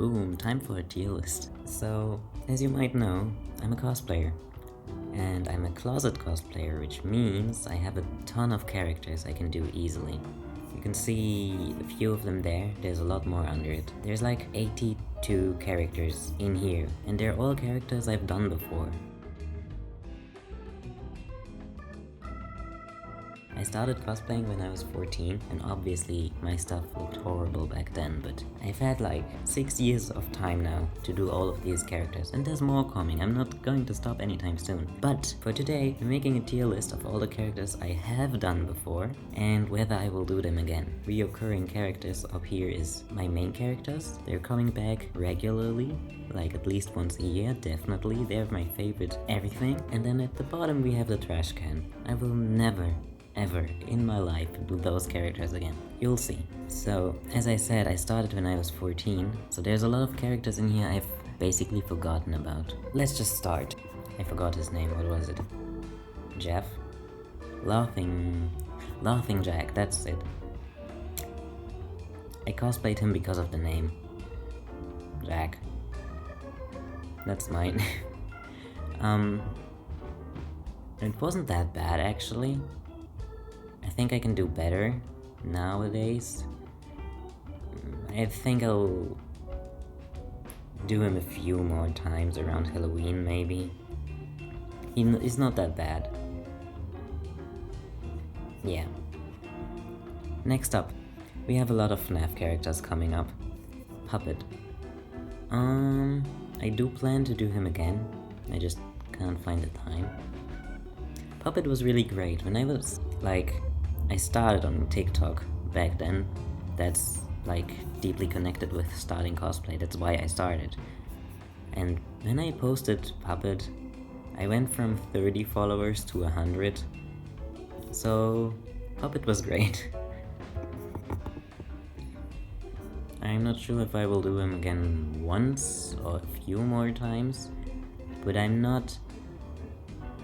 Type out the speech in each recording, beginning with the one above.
Boom, time for a tier list. So, as you might know, I'm a cosplayer. And I'm a closet cosplayer, which means I have a ton of characters I can do easily. You can see a few of them there, there's a lot more under it. There's like 82 characters in here, and they're all characters I've done before. I started cosplaying when I was 14, and obviously my stuff looked horrible back then, but I've had like 6 years of time now to do all of these characters, and there's more coming. I'm not going to stop anytime soon. But for today, I'm making a tier list of all the characters I have done before, and whether I will do them again. Reoccurring characters up here is my main characters. They're coming back regularly, like at least once a year, definitely. They're my favorite everything. And then at the bottom we have the trash can. I will never ever in my life do those characters again. You'll see. So, as I said, I started when I was 14, so there's a lot of characters in here I've basically forgotten about. Let's just start. I forgot his name, what was it? Jeff? Laughing Jack, that's it. I cosplayed him because of the name. Jack. That's mine. It wasn't that bad actually. I think I can do better nowadays. I think I'll do him a few more times around Halloween, maybe. He's not that bad. Yeah. Next up, we have a lot of FNAF characters coming up. Puppet. I do plan to do him again. I just can't find the time. Puppet was really great. When I was I started on TikTok back then. That's like deeply connected with starting cosplay. That's why I started. And when I posted Puppet, I went from 30 followers to 100. So Puppet was great. I'm not sure if I will do him again once or a few more times, but I'm not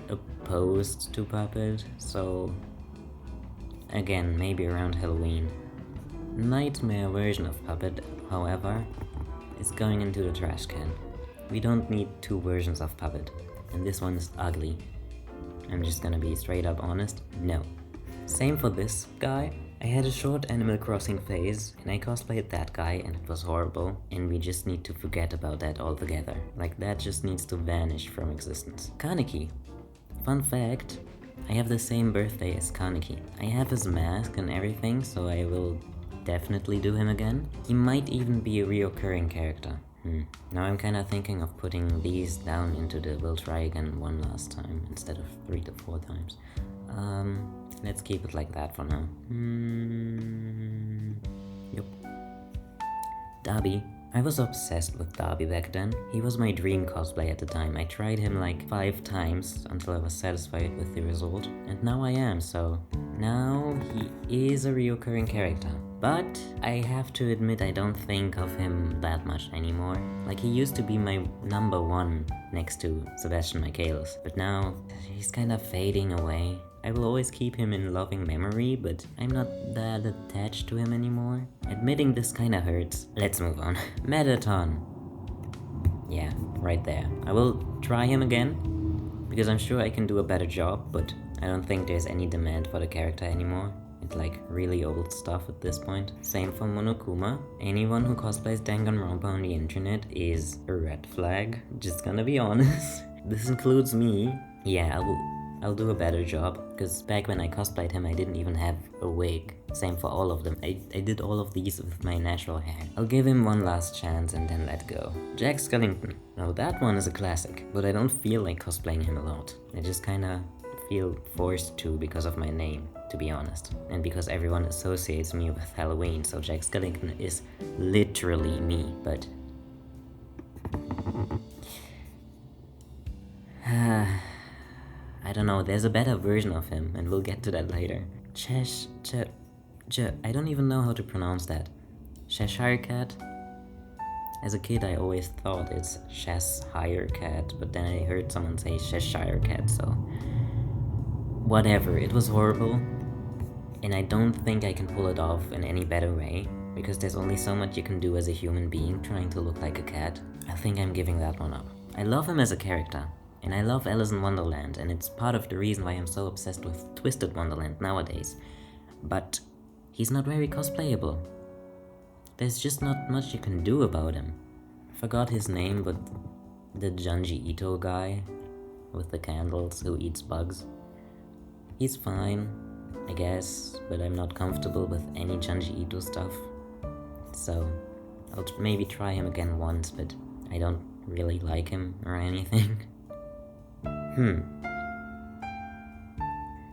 opposed to Puppet, so again, maybe around Halloween. Nightmare version of Puppet, however, is going into the trash can. We don't need two versions of Puppet, and this one is ugly. I'm just gonna be straight up honest, no. Same for this guy. I had a short Animal Crossing phase, and I cosplayed that guy, and it was horrible, and we just need to forget about that altogether. Like, that just needs to vanish from existence. Kaneki. Fun fact, I have the same birthday as Kaneki. I have his mask and everything, so I will definitely do him again. He might even be a reoccurring character. Now I'm kinda thinking of putting these down into the "we'll try again one last time" instead of 3 to 4 times. Let's keep it like that for now. Yep. Darby. I was obsessed with Darby back then. He was my dream cosplay at the time. I tried him like 5 times until I was satisfied with the result. And now I am, so now he is a reoccurring character. But I have to admit I don't think of him that much anymore. Like, he used to be my number 1 next to Sebastian Michaelis. But now he's kind of fading away. I will always keep him in loving memory, but I'm not that attached to him anymore. Admitting this kinda hurts. Let's move on. Mettaton. Yeah, right there. I will try him again, because I'm sure I can do a better job, but I don't think there's any demand for the character anymore. It's like really old stuff at this point. Same for Monokuma. Anyone who cosplays Danganronpa on the internet is a red flag. Just gonna be honest. This includes me. Yeah, I'll do a better job, because back when I cosplayed him I didn't even have a wig. Same for all of them. I did all of these with my natural hair. I'll give him one last chance and then let go. Jack Skellington. Now that one is a classic, but I don't feel like cosplaying him a lot. I just kinda feel forced to because of my name, to be honest. And because everyone associates me with Halloween, so Jack Skellington is literally me, but... I don't know, there's a better version of him, and we'll get to that later. I don't even know how to pronounce that. Cheshire Cat? As a kid I always thought it's Cheshire Cat, but then I heard someone say Cheshire Cat, so... Whatever, it was horrible, and I don't think I can pull it off in any better way. because there's only so much you can do as a human being trying to look like a cat. I think I'm giving that one up. I love him as a character, and I love Alice in Wonderland, and it's part of the reason why I'm so obsessed with Twisted Wonderland nowadays. But he's not very cosplayable. There's just not much you can do about him. I forgot his name, but the Junji Ito guy with the candles who eats bugs. He's fine, I guess, but I'm not comfortable with any Junji Ito stuff. So I'll maybe try him again once, but I don't really like him or anything.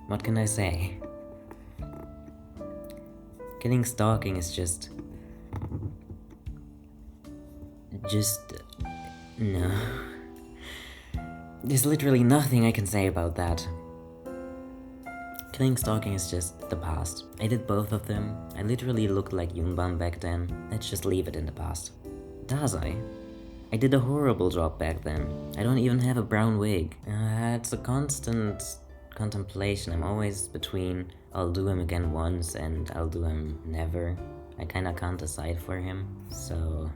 What can I say? Killing stalking is just no. There's literally nothing I can say about that. Killing stalking is just the past. I did both of them. I literally looked like Yunban back then. Let's just leave it in the past. Does I? I did a horrible job back then. I don't even have a brown wig. It's a constant contemplation. I'm always between I'll do him again once and I'll do him never. I kinda can't decide for him, so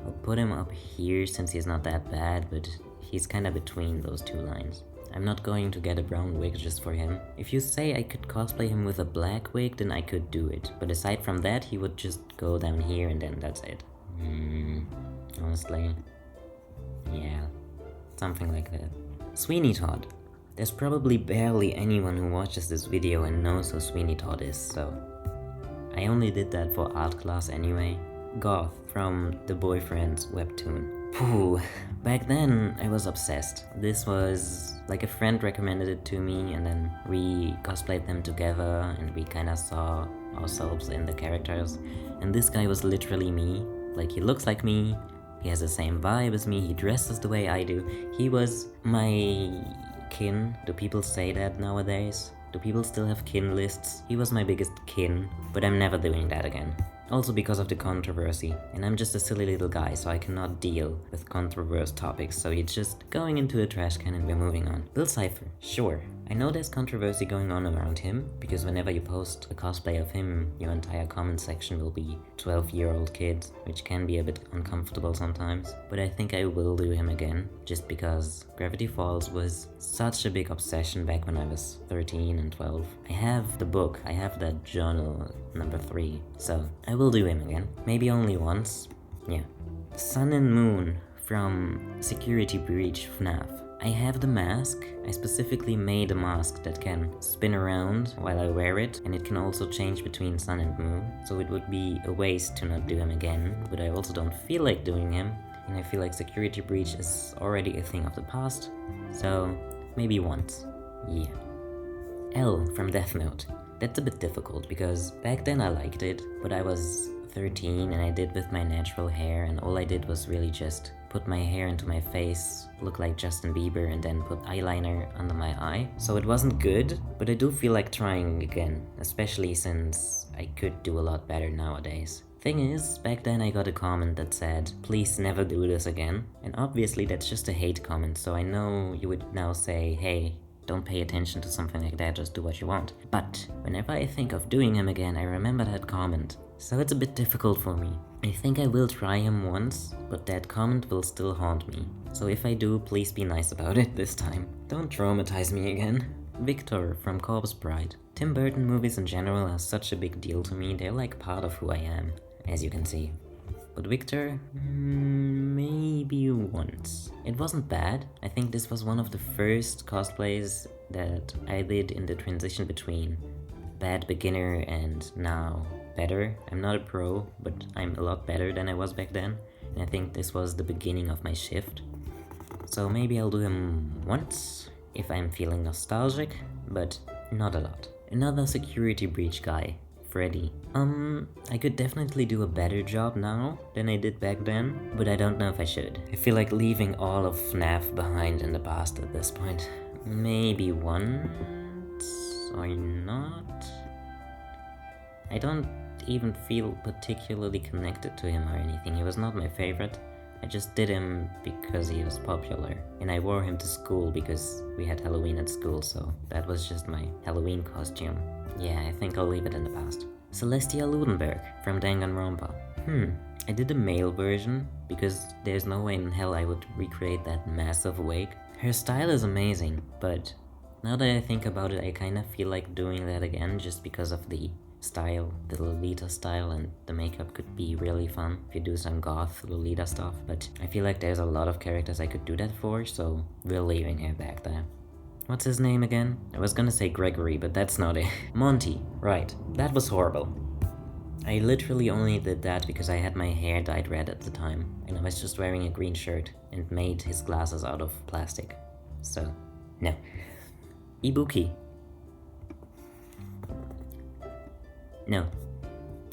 I'll put him up here since he's not that bad, but he's kinda between those two lines. I'm not going to get a brown wig just for him. If you say I could cosplay him with a black wig, then I could do it. But aside from that, he would just go down here and then that's it. Honestly, yeah, something like that. Sweeney Todd. There's probably barely anyone who watches this video and knows who Sweeney Todd is, so I only did that for art class anyway. Goth from The Boyfriend's webtoon. Pooh, back then I was obsessed. This was like a friend recommended it to me and then we cosplayed them together and we kinda saw ourselves in the characters. And this guy was literally me. Like, he looks like me, he has the same vibe as me, he dresses the way I do. He was my kin. Do people say that nowadays? Do people still have kin lists? He was my biggest kin, but I'm never doing that again. Also because of the controversy, and I'm just a silly little guy, so I cannot deal with controversial topics, so it's just going into a trash can and we're moving on. Bill Cipher, sure. I know there's controversy going on around him, because whenever you post a cosplay of him, your entire comment section will be 12-year-old kids, which can be a bit uncomfortable sometimes. But I think I will do him again, just because Gravity Falls was such a big obsession back when I was 13 and 12. I have the book, I have that journal number 3, so I will do him again. Maybe only once, yeah. Sun and Moon from Security Breach FNAF. I have the mask. I specifically made a mask that can spin around while I wear it, and it can also change between sun and moon, so it would be a waste to not do him again, but I also don't feel like doing him, and I feel like Security Breach is already a thing of the past, so maybe once. Yeah. L from Death Note. That's a bit difficult, because back then I liked it, but I was 13 and I did with my natural hair, and all I did was really just put my hair into my face, look like Justin Bieber, and then put eyeliner under my eye. So it wasn't good, but I do feel like trying again, especially since I could do a lot better nowadays. Thing is, back then I got a comment that said, please never do this again. And obviously that's just a hate comment, so I know you would now say, hey, don't pay attention to something like that, just do what you want. But whenever I think of doing him again, I remember that comment. So it's a bit difficult for me. I think I will try him once, but that comment will still haunt me. So if I do, please be nice about it this time. Don't traumatize me again. Victor from Corpse Bride. Tim Burton movies in general are such a big deal to me, they're like part of who I am, as you can see. But Victor, maybe once. It wasn't bad. I think this was one of the first cosplays that I did in the transition between bad beginner and now better. I'm not a pro, but I'm a lot better than I was back then, and I think this was the beginning of my shift. So maybe I'll do him once, if I'm feeling nostalgic, but not a lot. Another Security Breach guy, Freddy. I could definitely do a better job now than I did back then, but I don't know if I should. I feel like leaving all of FNAF behind in the past at this point. Maybe once, or not? I don't even feel particularly connected to him or anything. He was not my favorite. I just did him because he was popular. And I wore him to school because we had Halloween at school, so that was just my Halloween costume. Yeah, I think I'll leave it in the past. Celestia Ludenberg from Danganronpa. I did a male version because there's no way in hell I would recreate that massive wig. Her style is amazing, but now that I think about it, I kind of feel like doing that again just because of the style, the Lolita style, and the makeup could be really fun if you do some goth Lolita stuff, but I feel like there's a lot of characters I could do that for, so we're leaving her back there. What's his name again? I was gonna say Gregory, but that's not it. Monty, right. That was horrible. I literally only did that because I had my hair dyed red at the time, and I was just wearing a green shirt and made his glasses out of plastic. So, no. Ibuki. No.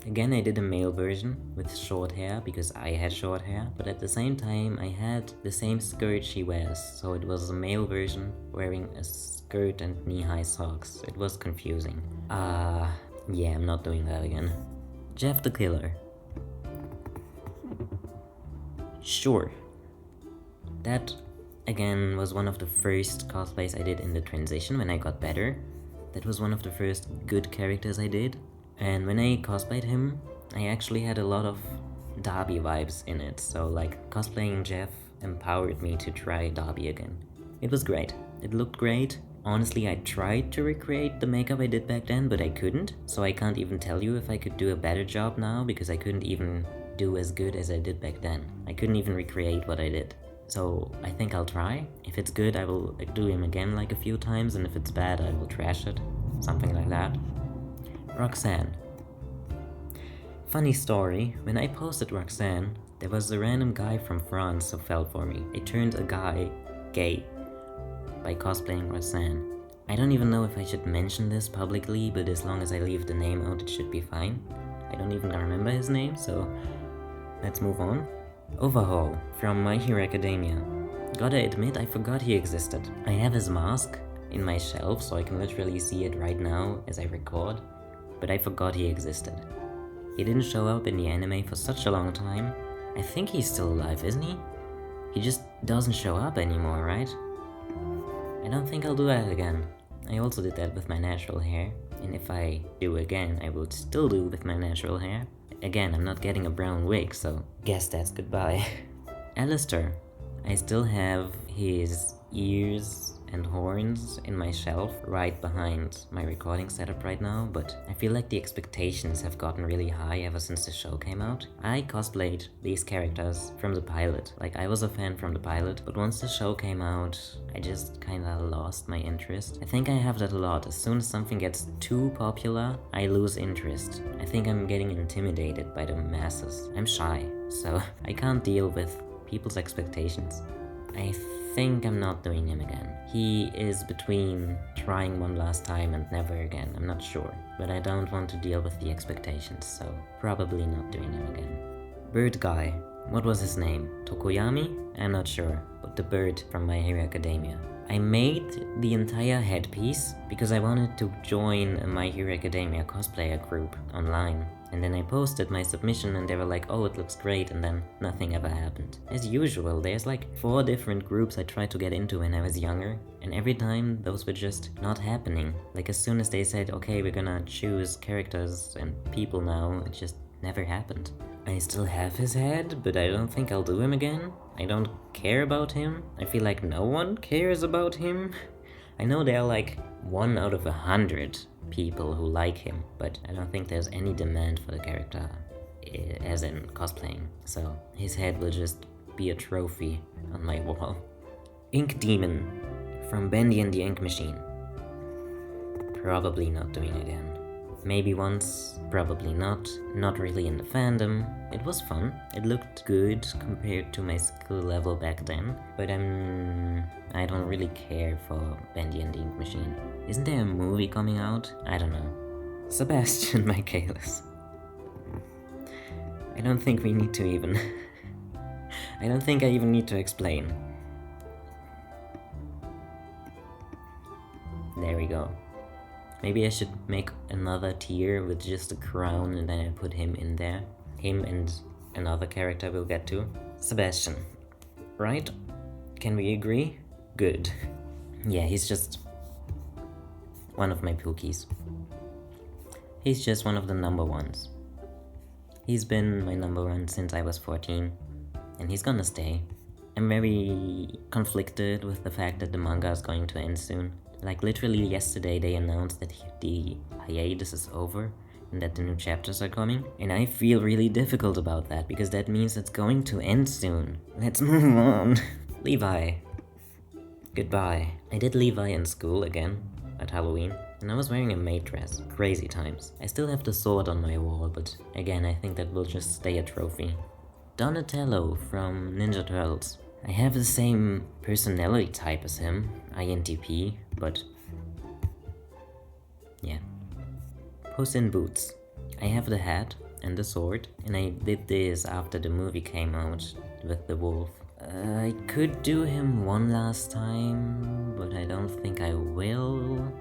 Again, I did a male version with short hair because I had short hair, but at the same time I had the same skirt she wears, so it was a male version wearing a skirt and knee-high socks. It was confusing. Yeah, I'm not doing that again. Jeff the Killer. Sure. That, again, was one of the first cosplays I did in the transition when I got better. That was one of the first good characters I did. And when I cosplayed him, I actually had a lot of Darby vibes in it. So like, cosplaying Jeff empowered me to try Darby again. It was great. It looked great. Honestly, I tried to recreate the makeup I did back then, but I couldn't. So I can't even tell you if I could do a better job now, because I couldn't even do as good as I did back then. I couldn't even recreate what I did. So I think I'll try. If it's good, I will do him again like a few times, and if it's bad, I will trash it. Something like that. Roxanne. Funny story, when I posted Roxanne, there was a random guy from France who fell for me. I turned a guy gay by cosplaying Roxanne. I don't even know if I should mention this publicly, but as long as I leave the name out, it should be fine. I don't even remember his name, so let's move on. Overhaul from My Hero Academia. Gotta admit, I forgot he existed. I have his mask in my shelf, so I can literally see it right now as I record, but I forgot he existed. He didn't show up in the anime for such a long time. I think he's still alive, isn't he? He just doesn't show up anymore, right? I don't think I'll do that again. I also did that with my natural hair, and if I do again, I would still do with my natural hair. Again, I'm not getting a brown wig, so guess that's goodbye. Alistair. I still have his ears and horns in my shelf right behind my recording setup right now, but I feel like the expectations have gotten really high ever since the show came out. I cosplayed these characters from the pilot. Like, I was a fan from the pilot, but once the show came out, I just kinda lost my interest. I think I have that a lot. As soon as something gets too popular, I lose interest. I think I'm getting intimidated by the masses. I'm shy, so I can't deal with people's expectations. I think I'm not doing him again. He is between trying one last time and never again, I'm not sure. But I don't want to deal with the expectations, so probably not doing him again. Bird guy. What was his name? Tokoyami? I'm not sure, but the bird from My Hero Academia. I made the entire headpiece because I wanted to join a My Hero Academia cosplayer group online. And then I posted my submission and they were like, oh, it looks great, and then nothing ever happened. As usual, there's like 4 different groups I tried to get into when I was younger, and every time those were just not happening. Like, as soon as they said, okay, we're gonna choose characters and people now, it just never happened. I still have his head, but I don't think I'll do him again. I don't care about him. I feel like no one cares about him. I know there are like 1 out of 100 people who like him, but I don't think there's any demand for the character, as in cosplaying. So his head will just be a trophy on my wall. Ink Demon from Bendy and the Ink Machine. Probably not doing again. Maybe once, probably not. Not really in the fandom. It was fun. It looked good compared to my skill level back then, but I don't really care for Bendy and the Ink Machine. Isn't there a movie coming out? I don't know. Sebastian Michaelis. I don't think we need to even... I don't think I even need to explain. There we go. Maybe I should make another tier with just a crown and then I put him in there. Him and another character we'll get to. Sebastian. Right? Can we agree? Good. Yeah, he's just one of my pookies. He's just one of the number ones. He's been my number one since I was 14, and he's gonna stay. I'm very conflicted with the fact that the manga is going to end soon. Like literally yesterday they announced that the hiatus is over and that the new chapters are coming. And I feel really difficult about that because that means it's going to end soon. Let's move on. Levi. Goodbye. I did Levi in school again at Halloween. And I was wearing a maid dress. Crazy times. I still have the sword on my wall, but again I think that will just stay a trophy. Donatello from Ninja Turtles. I have the same personality type as him, INTP, but yeah. Puss in Boots. I have the hat and the sword, and I did this after the movie came out with the wolf. I could do him one last time, but I don't think I will.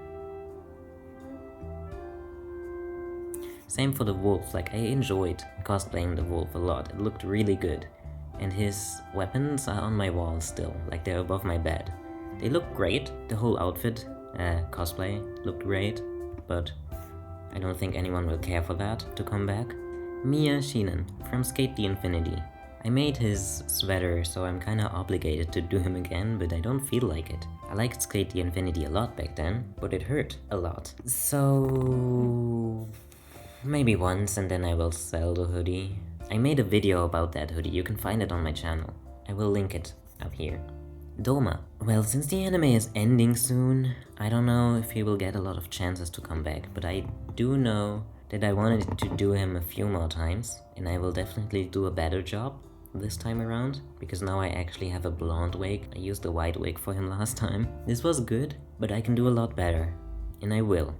Same for the wolf, like I enjoyed cosplaying the wolf a lot, it looked really good. And his weapons are on my wall still, like they're above my bed. They look great, the whole outfit, cosplay, looked great, but I don't think anyone will care for that to come back. Mia Sheenan from Skate the Infinity. I made his sweater, so I'm kinda obligated to do him again, but I don't feel like it. I liked Skate the Infinity a lot back then, but it hurt a lot. So maybe once and then I will sell the hoodie. I made a video about that hoodie, you can find it on my channel. I will link it up here. Doma. Well, since the anime is ending soon, I don't know if he will get a lot of chances to come back, but I do know that I wanted to do him a few more times, and I will definitely do a better job this time around, because now I actually have a blonde wig. I used a white wig for him last time. This was good, but I can do a lot better, and I will.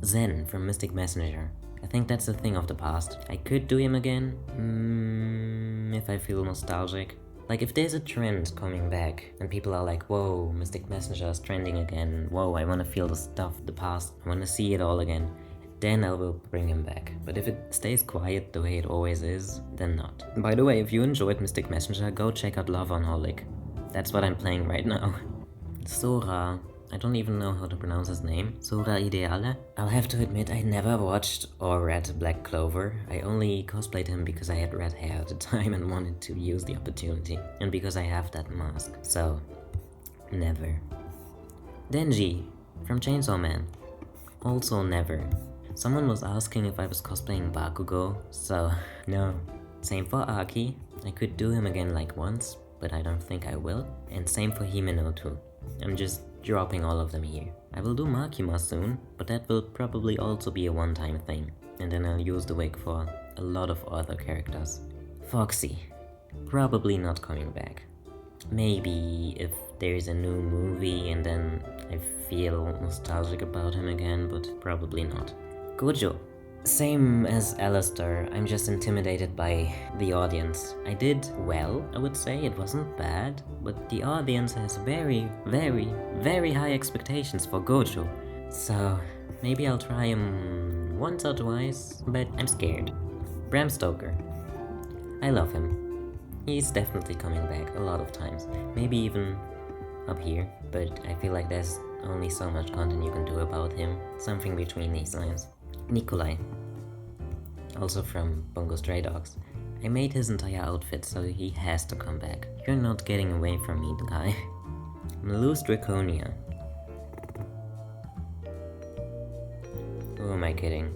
Zen from Mystic Messenger. I think that's a thing of the past. I could do him again, if I feel nostalgic. Like if there's a trend coming back and people are like, whoa, Mystic Messenger is trending again, whoa, I wanna feel the stuff, the past, I wanna see it all again, then I will bring him back. But if it stays quiet the way it always is, then not. By the way, if you enjoyed Mystic Messenger, go check out Love on Holic. That's what I'm playing right now. Sora. I don't even know how to pronounce his name. Sora Ideale? I'll have to admit I never watched or read Black Clover. I only cosplayed him because I had red hair at the time and wanted to use the opportunity. And because I have that mask. So, never. Denji from Chainsaw Man. Also never. Someone was asking if I was cosplaying Bakugo, so no. Same for Aki. I could do him again like once, but I don't think I will. And same for Himeno too. I'm just dropping all of them here. I will do Makima soon, but that will probably also be a one-time thing. And then I'll use the wig for a lot of other characters. Foxy. Probably not coming back. Maybe if there's a new movie and then I feel nostalgic about him again, but probably not. Gojo. Same as Alistair, I'm just intimidated by the audience. I did well, I would say, it wasn't bad, but the audience has very, very, very high expectations for Gojo. So, maybe I'll try him once or twice, but I'm scared. Bram Stoker. I love him. He's definitely coming back a lot of times, maybe even up here, but I feel like there's only so much content you can do about him, something between these lines. Nikolai, also from Bungo Stray Dogs. I made his entire outfit, so he has to come back. You're not getting away from me, guy. Malus Draconia. Who am I kidding?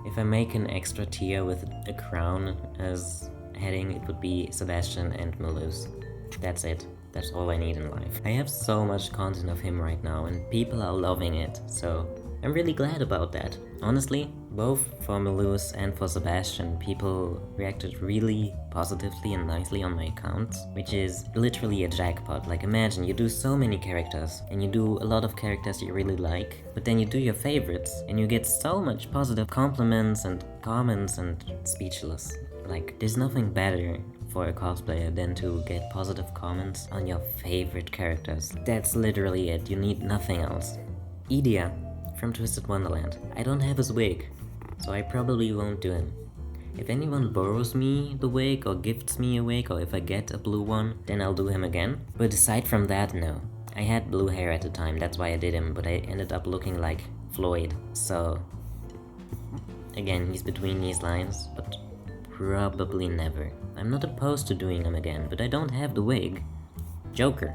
If I make an extra tier with a crown as heading, it would be Sebastian and Malus. That's it. That's all I need in life. I have so much content of him right now and people are loving it, so I'm really glad about that. Honestly, both for Malus and for Sebastian, people reacted really positively and nicely on my accounts, which is literally a jackpot. Like imagine you do so many characters and you do a lot of characters you really like, but then you do your favorites and you get so much positive compliments and comments and speechless. Like there's nothing better for a cosplayer than to get positive comments on your favorite characters. That's literally it, you need nothing else. Idia from Twisted Wonderland. I don't have his wig, so I probably won't do him. If anyone borrows me the wig or gifts me a wig, or if I get a blue one, then I'll do him again. But aside from that, no. I had blue hair at the time, that's why I did him, but I ended up looking like Floyd, so... Again, he's between these lines, but probably never. I'm not opposed to doing him again, but I don't have the wig. Joker.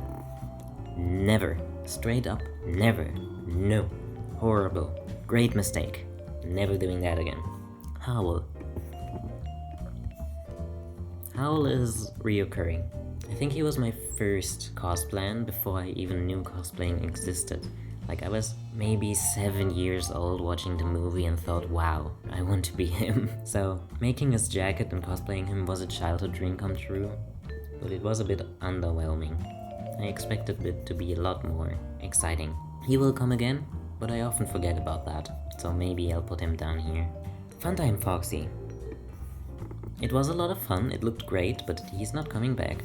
Never. Straight up, never. No. Horrible. Great mistake. Never doing that again. Howl. Howl is reoccurring. I think he was my first cosplayer before I even knew cosplaying existed. Like, I was maybe 7 years old watching the movie and thought, wow, I want to be him. So, making his jacket and cosplaying him was a childhood dream come true, but it was a bit underwhelming. I expected it to be a lot more exciting. He will come again, but I often forget about that, so maybe I'll put him down here. Funtime Foxy. It was a lot of fun, it looked great, but he's not coming back.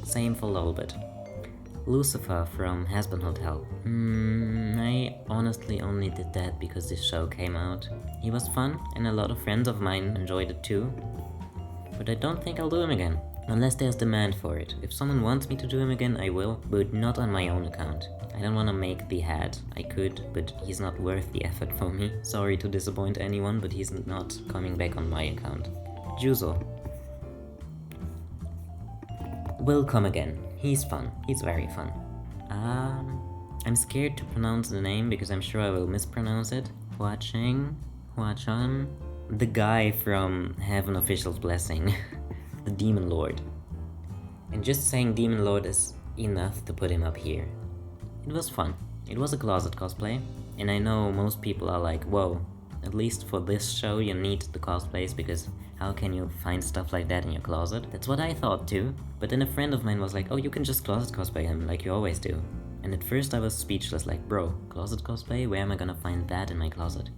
Same for Lolbit. Lucifer from Hazbin Hotel. I honestly only did that because this show came out. He was fun, and a lot of friends of mine enjoyed it too. But I don't think I'll do him again, unless there's demand for it. If someone wants me to do him again, I will, but not on my own account. I don't want to make the hat. I could, but he's not worth the effort for me. Sorry to disappoint anyone, but he's not coming back on my account. Juzo will come again. He's fun. He's very fun. I'm scared to pronounce the name because I'm sure I will mispronounce it. Huachan, the guy from Heaven Official's Blessing, the Demon Lord. And just saying Demon Lord is enough to put him up here. It was fun. It was a closet cosplay, and I know most people are like, whoa, at least for this show you need the cosplays because how can you find stuff like that in your closet? That's what I thought too. But then a friend of mine was like, oh, you can just closet cosplay him like you always do. And at first I was speechless, like, bro, closet cosplay? Where am I gonna find that in my closet?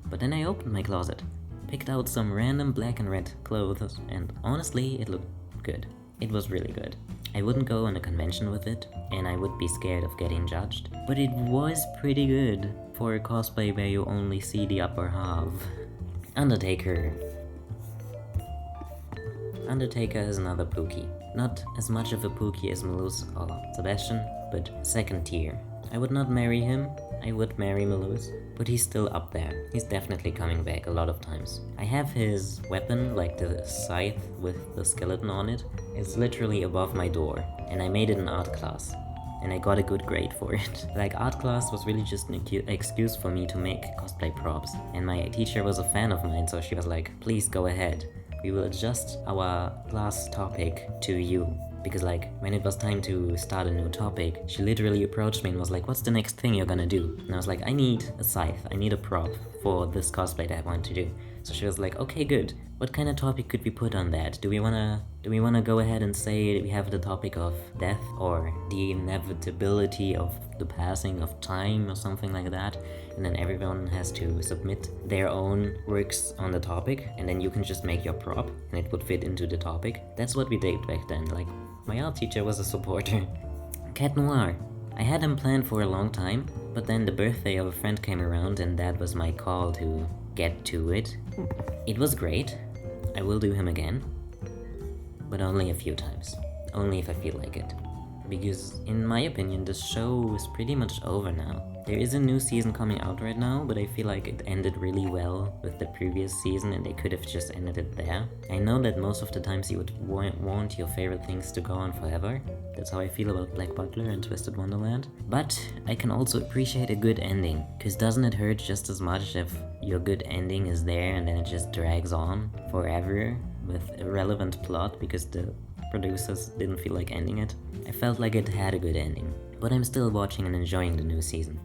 But then I opened my closet, picked out some random black and red clothes, and honestly, it looked good. It was really good. I wouldn't go on a convention with it, and I would be scared of getting judged. But it was pretty good for a cosplay where you only see the upper half. Undertaker. Undertaker is another Pookie. Not as much of a Pookie as Malus or Sebastian, but second tier. I would not marry him, I would marry Malus, but he's still up there. He's definitely coming back a lot of times. I have his weapon, like the scythe with the skeleton on it. It's literally above my door, and I made it in art class. And I got a good grade for it. Like, art class was really just an excuse for me to make cosplay props. And my teacher was a fan of mine, so she was like, please go ahead. We will adjust our class topic to you. Because like, when it was time to start a new topic, she literally approached me and was like, what's the next thing you're gonna do? And I was like, I need a scythe, I need a prop for this cosplay that I want to do. So she was like, okay, good. What kind of topic could we put on that? Do we wanna go ahead and say we have the topic of death or the inevitability of the passing of time or something like that? And then everyone has to submit their own works on the topic, and then you can just make your prop and it would fit into the topic. That's what we did back then. Like, my art teacher was a supporter. Cat Noir. I had him planned for a long time, but then the birthday of a friend came around and that was my call to get to it. It was great. I will do him again, but only a few times. Only if I feel like it. Because in my opinion, the show is pretty much over now. There is a new season coming out right now, but I feel like it ended really well with the previous season and they could have just ended it there. I know that most of the times you would want your favorite things to go on forever. That's how I feel about Black Butler and Twisted Wonderland. But I can also appreciate a good ending, cause doesn't it hurt just as much if your good ending is there and then it just drags on forever with irrelevant plot because the producers didn't feel like ending it? I felt like it had a good ending, but I'm still watching and enjoying the new season.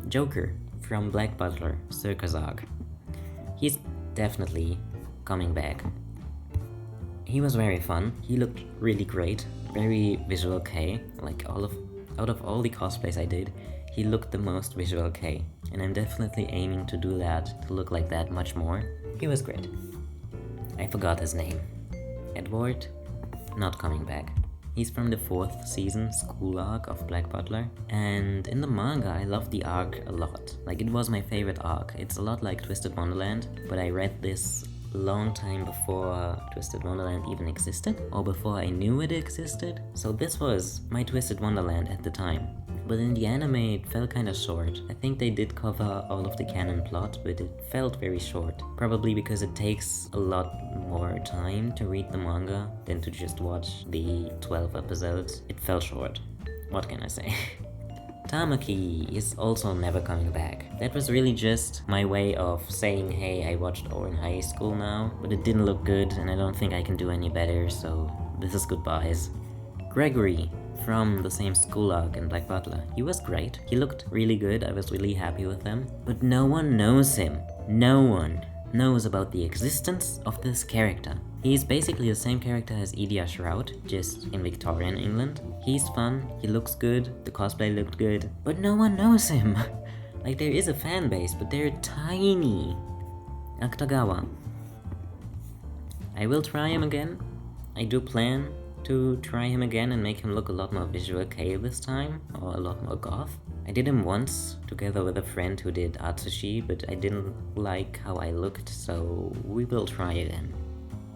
Joker from Black Butler, Circus Arc. He's definitely coming back. He was very fun, he looked really great, very visual K, like out of all the cosplays I did, he looked the most visual K, and I'm definitely aiming to do that, to look like that much more. He was great. I forgot his name. Edward? Not coming back. He's from the 4th season, school arc of Black Butler, and in the manga I love the arc a lot. Like, it was my favorite arc. It's a lot like Twisted Wonderland, but I read this a long time before Twisted Wonderland even existed, or before I knew it existed. So this was my Twisted Wonderland at the time. but in the anime it felt kinda short. I think they did cover all of the canon plot, but it felt very short. Probably because it takes a lot more time to read the manga than to just watch the 12 episodes. It felt short. What can I say? Tamaki is also never coming back. That was really just my way of saying, hey, I watched Orin High School now, but it didn't look good and I don't think I can do any better, so this is goodbyes. Gregory, from the same school arc in Black Butler. He was great. He looked really good. I was really happy with him. But no one knows him. No one knows about the existence of this character. He's basically the same character as Idia Shroud, just in Victorian England. He's fun, he looks good, the cosplay looked good, but no one knows him. Like, there is a fan base, but they're tiny. Akutagawa. I will try him again. I do plan to try him again and make him look a lot more visual kei this time, or a lot more goth. I did him once, together with a friend who did Atsushi, but I didn't like how I looked, so we will try again.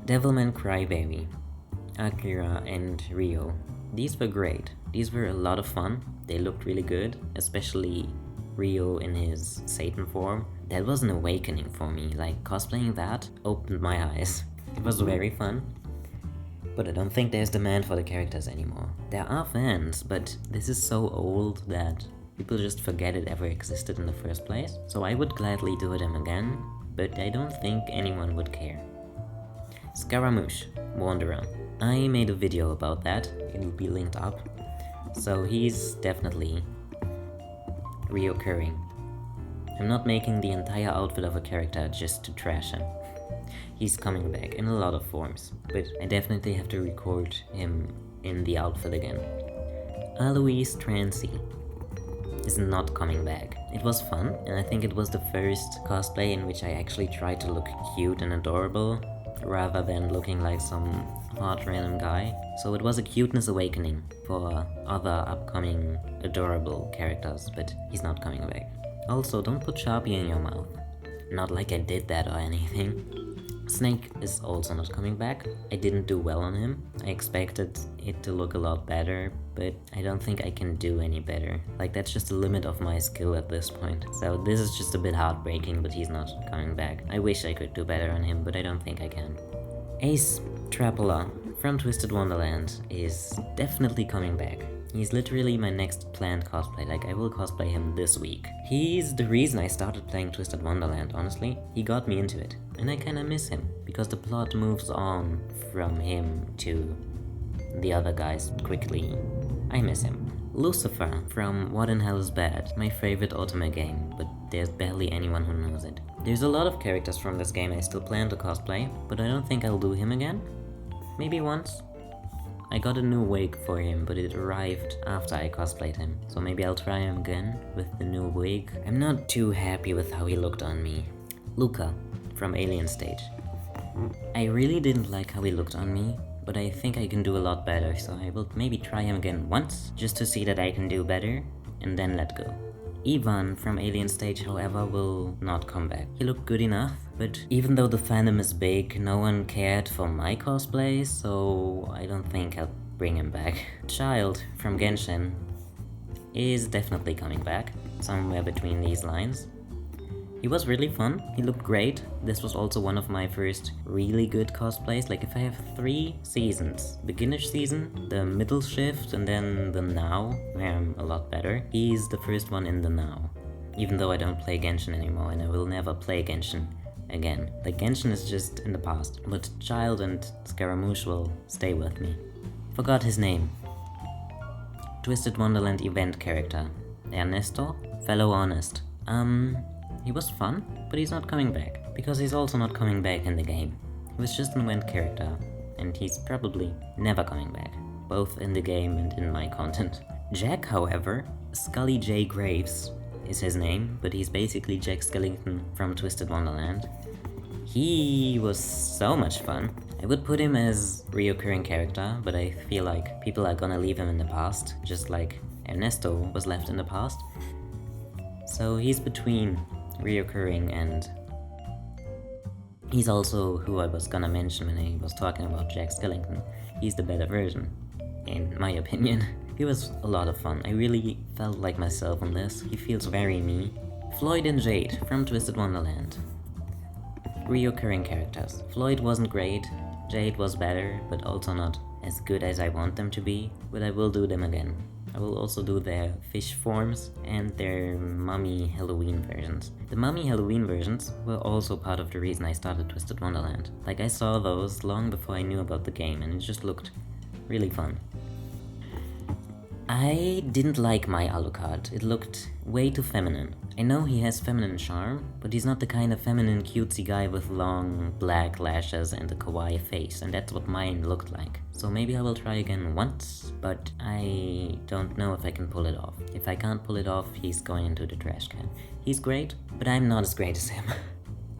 Devilman Crybaby, Akira and Ryo. These were great. These were a lot of fun. They looked really good, especially Ryo in his Satan form. That was an awakening for me, like cosplaying that opened my eyes. It was very fun. But I don't think there's demand for the characters anymore. There are fans, but this is so old that people just forget it ever existed in the first place. So I would gladly do them again, but I don't think anyone would care. Scaramouche, Wanderer. I made a video about that, it'll be linked up. So he's definitely reoccurring. I'm not making the entire outfit of a character just to trash him. He's coming back in a lot of forms, but I definitely have to record him in the outfit again. Alois Trancy is not coming back. It was fun, and I think it was the first cosplay in which I actually tried to look cute and adorable, rather than looking like some hot random guy. So it was a cuteness awakening for other upcoming adorable characters, but he's not coming back. Also, don't put Sharpie in your mouth. Not like I did that or anything. Snake is also not coming back. I didn't do well on him. I expected it to look a lot better, but I don't think I can do any better. Like, that's just the limit of my skill at this point. So this is just a bit heartbreaking, but he's not coming back. I wish I could do better on him, but I don't think I can. Ace Trapola from Twisted Wonderland is definitely coming back. He's literally my next planned cosplay, like I will cosplay him this week. He's the reason I started playing Twisted Wonderland, honestly. He got me into it, and I kinda miss him, because the plot moves on from him to the other guys quickly. I miss him. Lucifer from What in Hell is Bad, my favorite Otome game, but there's barely anyone who knows it. There's a lot of characters from this game I still plan to cosplay, but I don't think I'll do him again. Maybe once. I got a new wig for him, but it arrived after I cosplayed him, so maybe I'll try him again with the new wig. I'm not too happy with how he looked on me. Luca from Alien Stage. I really didn't like how he looked on me, but I think I can do a lot better, so I will maybe try him again once, just to see that I can do better, and then let go. Ivan from Alien Stage, however, will not come back. He looked good enough, but even though the fandom is big, no one cared for my cosplay, so I don't think I'll bring him back. Child from Genshin is definitely coming back, somewhere between these lines. He was really fun, he looked great. This was also one of my first really good cosplays. Like, if I have 3 seasons, beginner season, the middle shift, and then the now, where I'm a lot better, he's the first one in the now. Even though I don't play Genshin anymore, and I will never play Genshin again. Like, Genshin is just in the past, but Child and Scaramouche will stay with me. Forgot his name. Twisted Wonderland event character. Ernesto? Fellow Honest. He was fun, but he's not coming back, because he's also not coming back in the game. He was just an event character, and he's probably never coming back, both in the game and in my content. Jack, however, Scully J. Graves is his name, but he's basically Jack Skellington from Twisted Wonderland. He was so much fun. I would put him as a reoccurring character, but I feel like people are gonna leave him in the past, just like Ernesto was left in the past. So he's between reoccurring, and he's also who I was gonna mention when I was talking about Jack Skellington. He's the better version, in my opinion. He was a lot of fun. I really felt like myself on this. He feels very me. Floyd and Jade from Twisted Wonderland. Reoccurring characters. Floyd wasn't great, Jade was better, but also not as good as I want them to be, but I will do them again. I will also do their fish forms and their mummy Halloween versions. The mummy Halloween versions were also part of the reason I started Twisted Wonderland. Like, I saw those long before I knew about the game and it just looked really fun. I didn't like my Alucard. It looked way too feminine. I know he has feminine charm, but he's not the kind of feminine cutesy guy with long black lashes and a kawaii face, and that's what mine looked like. So maybe I will try again once, but I don't know if I can pull it off. If I can't pull it off, he's going into the trash can. He's great, but I'm not as great as him.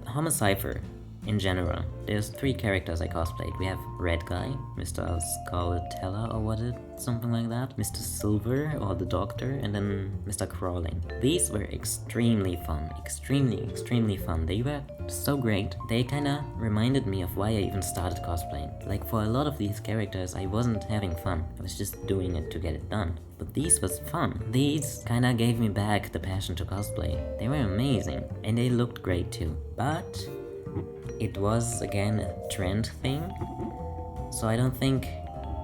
Homicypher. In general, there's 3 characters I cosplayed. We have Red Guy, Mr. Scarletella or what something like that, Mr. Silver or the Doctor, and then Mr. Crawling. These were extremely fun, extremely fun. They were so great. They kinda reminded me of why I even started cosplaying. Like, for a lot of these characters I wasn't having fun, I was just doing it to get it done. But these was fun. These kinda gave me back the passion to cosplay. They were amazing, and they looked great too. But it was, again, a trend thing, so I don't think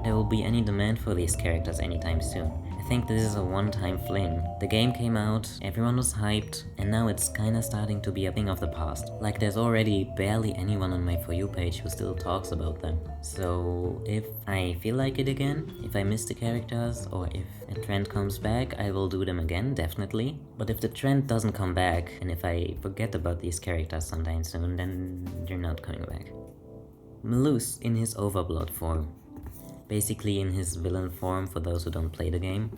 there will be any demand for these characters anytime soon. I think this is a one-time fling. The game came out, everyone was hyped, and now it's kinda starting to be a thing of the past. Like, there's already barely anyone on my For You page who still talks about them. So if I feel like it again, if I miss the characters, or if a trend comes back, I will do them again, definitely. But if the trend doesn't come back, and if I forget about these characters sometime soon, then they're not coming back. Malus in his Overblood form. Basically in his villain form for those who don't play the game.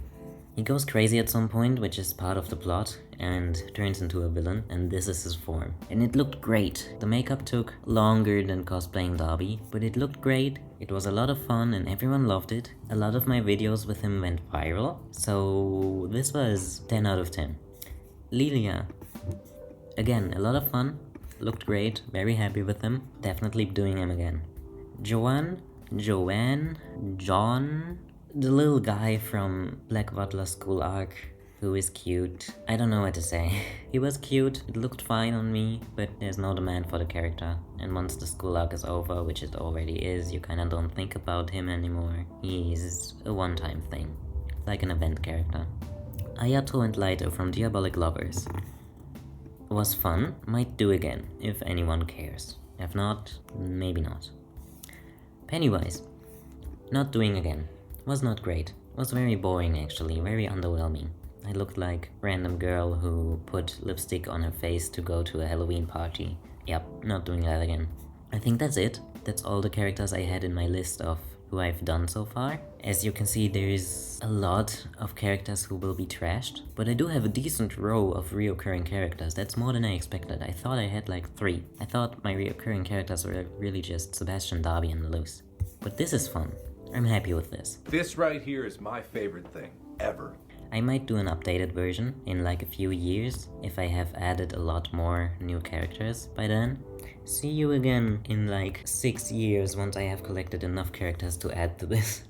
He goes crazy at some point, which is part of the plot, and turns into a villain, and this is his form. And it looked great. The makeup took longer than cosplaying Darby, but it looked great. It was a lot of fun and everyone loved it. A lot of my videos with him went viral, so this was 10 out of 10. Lilia. Again, a lot of fun, looked great, very happy with him, definitely doing him again. John, the little guy from Black Butler School arc, who is cute. I don't know what to say. He was cute, it looked fine on me, but there's no demand for the character. And once the school arc is over, which it already is, you kinda don't think about him anymore. He's a one-time thing, like an event character. Ayato and Laito from Diabolic Lovers. Was fun, might do again, if anyone cares. If not, maybe not. Pennywise. Not doing again. Was not great. Was very boring actually, very underwhelming. I looked like a random girl who put lipstick on her face to go to a Halloween party. Yep, not doing that again. I think that's it. That's all the characters I had in my list of who I've done so far. As you can see, there's a lot of characters who will be trashed, but I do have a decent row of reoccurring characters. That's more than I expected. I thought I had like 3. I thought my reoccurring characters were really just Sebastian, Darby, and Malus. But this is fun. I'm happy with this. This right here is my favorite thing, ever. I might do an updated version in like a few years, if I have added a lot more new characters by then. See you again in like 6 years once I have collected enough characters to add to this.